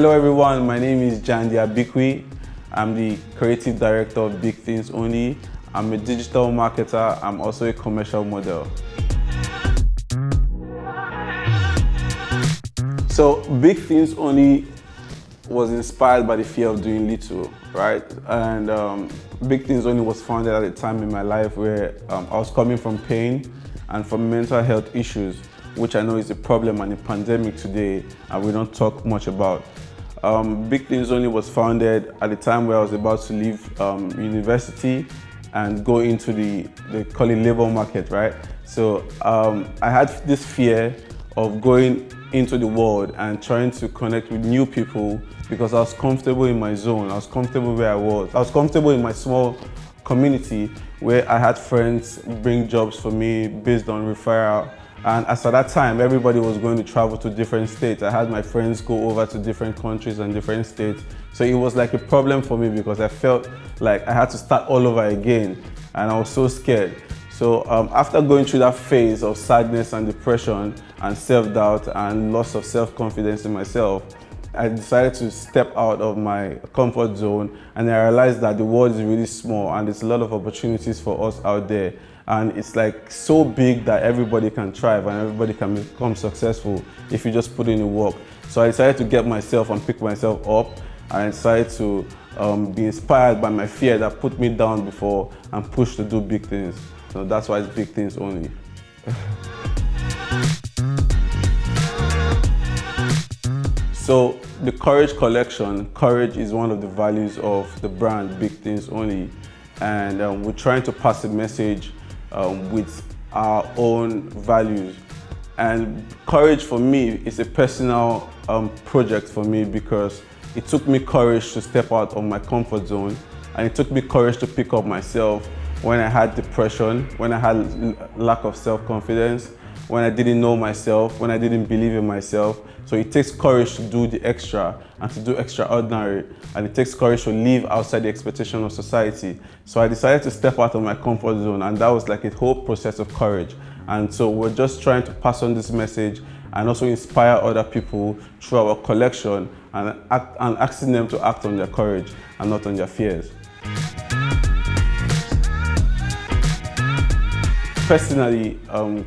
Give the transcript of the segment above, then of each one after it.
Hello everyone, my name is Jandy Abikwi. I'm the creative director of Tings Only. I'm a digital marketer. I'm also a commercial model. So Tings Only was inspired by the fear of doing little, right? And Tings Only was founded at a time in my life where I was coming from pain and from mental health issues, which I know is a problem and a pandemic today, and we don't talk much about. Tings Only was founded at the time where I was about to leave university and go into they call it labor market, right? So I had this fear of going into the world and trying to connect with new people because I was comfortable in my zone. I was comfortable where I was. I was comfortable in my small community where I had friends bring jobs for me based on referral. And as at that time, everybody was going to travel to different states. I had my friends go over to different countries and different states. So it was like a problem for me because I felt like I had to start all over again. And I was so scared. So after going through that phase of sadness and depression and self-doubt and loss of self-confidence in myself, I decided to step out of my comfort zone, and I realized that the world is really small and there's a lot of opportunities for us out there. And it's like so big that everybody can thrive and everybody can become successful if you just put in the work. So I decided to get myself and pick myself up, and I decided to be inspired by my fear that put me down before and push to do big things. So that's why it's Tings Only. So the Courage collection, courage is one of the values of the brand Tings Only. And we're trying to pass a message with our own values. And courage for me is a personal project for me because it took me courage to step out of my comfort zone, and it took me courage to pick up myself when I had depression, when I had lack of self-confidence, when I didn't know myself, when I didn't believe in myself. So it takes courage to do the extra and to do extraordinary, and it takes courage to live outside the expectation of society. So I decided to step out of my comfort zone, and that was like a whole process of courage. And so we're just trying to pass on this message and also inspire other people through our collection and asking them to act on their courage and not on their fears. Personally,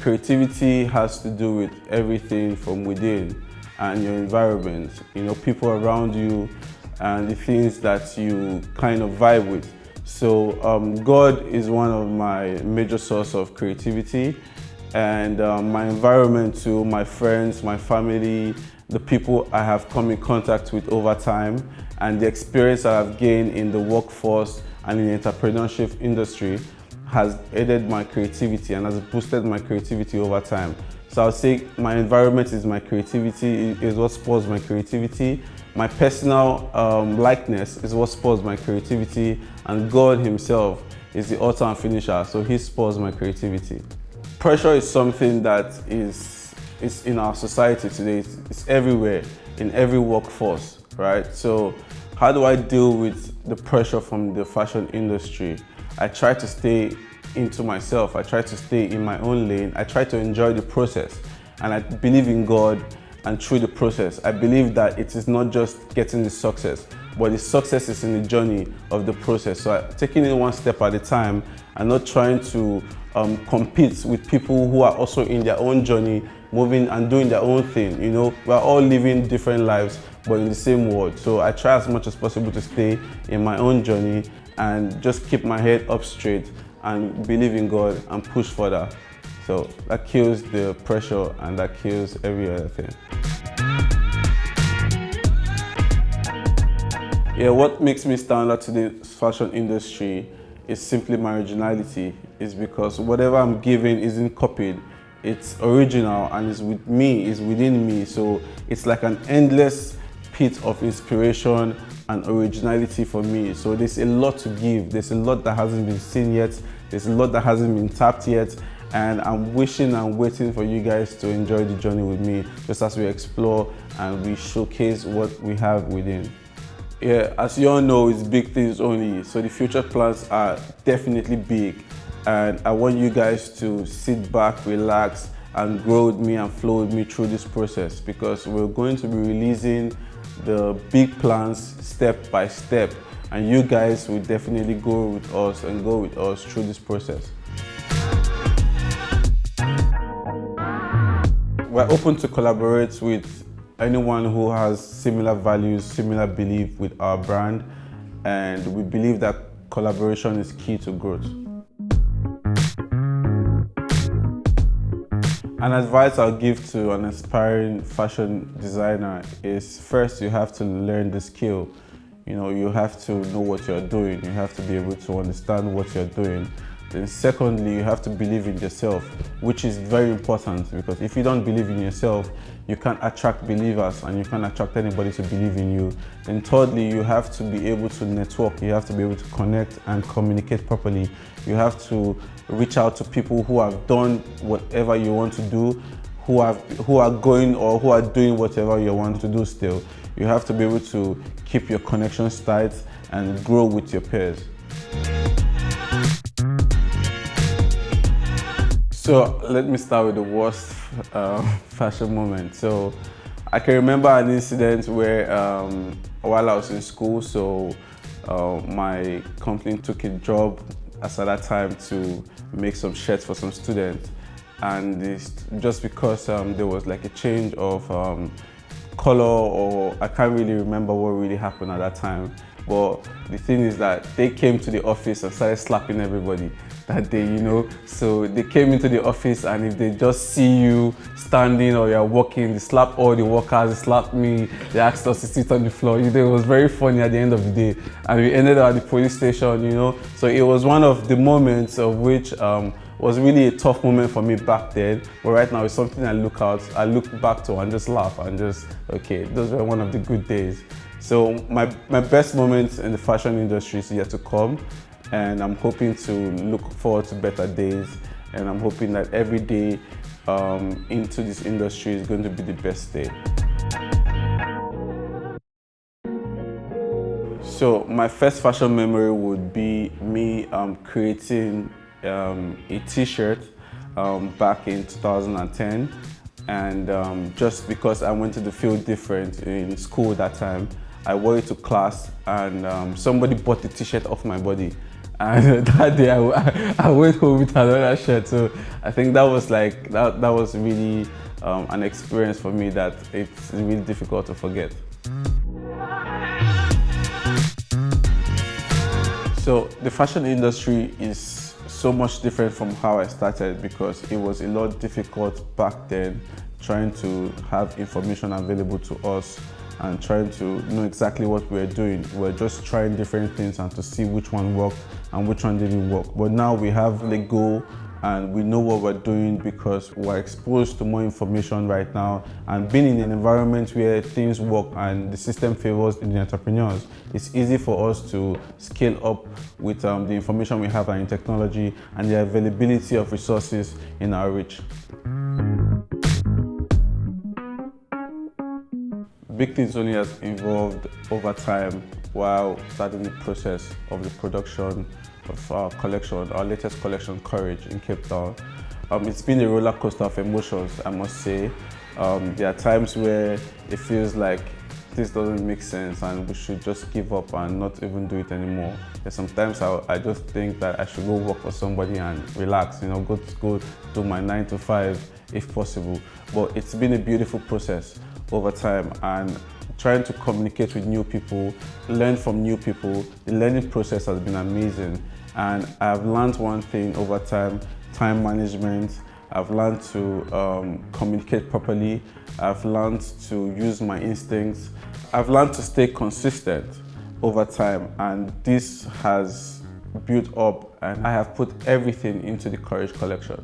creativity has to do with everything from within and your environment, people around you and the things that you kind of vibe with. So God is one of my major source of creativity, and my environment too, my friends, my family, the people I have come in contact with over time, and the experience I have gained in the workforce and in the entrepreneurship industry has aided my creativity and has boosted my creativity over time. So I'll say my environment is my creativity, is what spurs my creativity. My personal likeness is what spurs my creativity, and God himself is the author and finisher, so he spurs my creativity. Pressure is something that is in our society today. It's everywhere, in every workforce, right? So how do I deal with the pressure from the fashion industry? I try to stay into myself. I try to stay in my own lane. I try to enjoy the process, and I believe in God, and through the process, I believe that it is not just getting the success, but the success is in the journey of the process. So taking it one step at a time and not trying to compete with people who are also in their own journey, moving and doing their own thing. We're all living different lives, but in the same world. So I try as much as possible to stay in my own journey and just keep my head up straight and believe in God and push further. So that kills the pressure and that kills every other thing. Yeah, what makes me stand out to the fashion industry is simply my originality. It's because whatever I'm giving isn't copied. It's original and it's with me, it's within me. So it's like an endless pit of inspiration and originality for me. So there's a lot to give. There's a lot that hasn't been seen yet. There's a lot that hasn't been tapped yet. And I'm wishing and waiting for you guys to enjoy the journey with me, just as we explore and we showcase what we have within. Yeah, as you all know, it's Tings Only. So the future plans are definitely big. And I want you guys to sit back, relax, and grow with me and flow with me through this process, because we're going to be releasing the big plans step by step, and you guys will definitely go with us through this process. We're open to collaborate with anyone who has similar values, similar belief with our brand, and we believe that collaboration is key to growth. An advice I'll give to an aspiring fashion designer is, first, you have to learn the skill. You have to know what you're doing. You have to be able to understand what you're doing. Then secondly, you have to believe in yourself, which is very important, because if you don't believe in yourself, you can't attract believers and you can't attract anybody to believe in you. Then thirdly, you have to be able to network. You have to be able to connect and communicate properly. You have to reach out to people who have done whatever you want to do, who are going or who are doing whatever you want to do still. You have to be able to keep your connections tight and grow with your peers. So let me start with the worst fashion moment. So I can remember an incident where while I was in school, so my company took a job at that time to make some shirts for some students, and just because there was like a change of color, or I can't really remember what really happened at that time. But the thing is that they came to the office and started slapping everybody that day, So they came into the office, and if they just see you standing or you're walking, they slap all the workers, they slapped me, they asked us to sit on the floor. It was very funny at the end of the day. And we ended up at the police station, So it was one of the moments of which was really a tough moment for me back then. But right now it's something I look back to and just laugh and just, okay, those were one of the good days. So my best moments in the fashion industry is yet to come, and I'm hoping to look forward to better days, and I'm hoping that every day into this industry is going to be the best day. So my first fashion memory would be me creating a t-shirt back in 2010, and just because I wanted to feel different in school that time, I wore it to class, and somebody bought the t-shirt off my body, and that day I went home with another shirt. So I think that was like that was really an experience for me that it's really difficult to forget. So the fashion industry is so much different from how I started, because it was a lot difficult back then trying to have information available to us and trying to know exactly what we're doing. We're just trying different things and to see which one worked and which one didn't work. But now we have the goal and we know what we're doing because we're exposed to more information right now, and being in an environment where things work and the system favors the entrepreneurs, it's easy for us to scale up with the information we have and in technology and the availability of resources in our reach. Big Tings Only has evolved over time while starting the process of the production of our collection, our latest collection, Courage, in Cape Town. It's been a roller coaster of emotions, I must say. There are times where it feels like this doesn't make sense and we should just give up and not even do it anymore. And sometimes I just think that I should go work for somebody and relax, go do my 9 to 5 if possible. But it's been a beautiful process over time, and trying to communicate with new people, learn from new people. The learning process has been amazing, and I've learned one thing over time: time management. I've learned to communicate properly. I've learned to use my instincts. I've learned to stay consistent over time, and this has built up, and I have put everything into the Courage collection.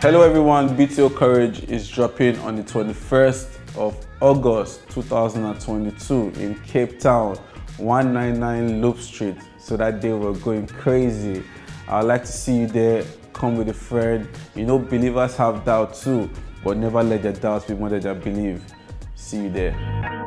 Hello everyone, BTO Courage is dropping on the 21st of August 2022 in Cape Town, 199 Loop Street. So that day we're going crazy. I'd like to see you there. Come with a friend. Believers have doubt too, but never let their doubts be more than their belief. See you there.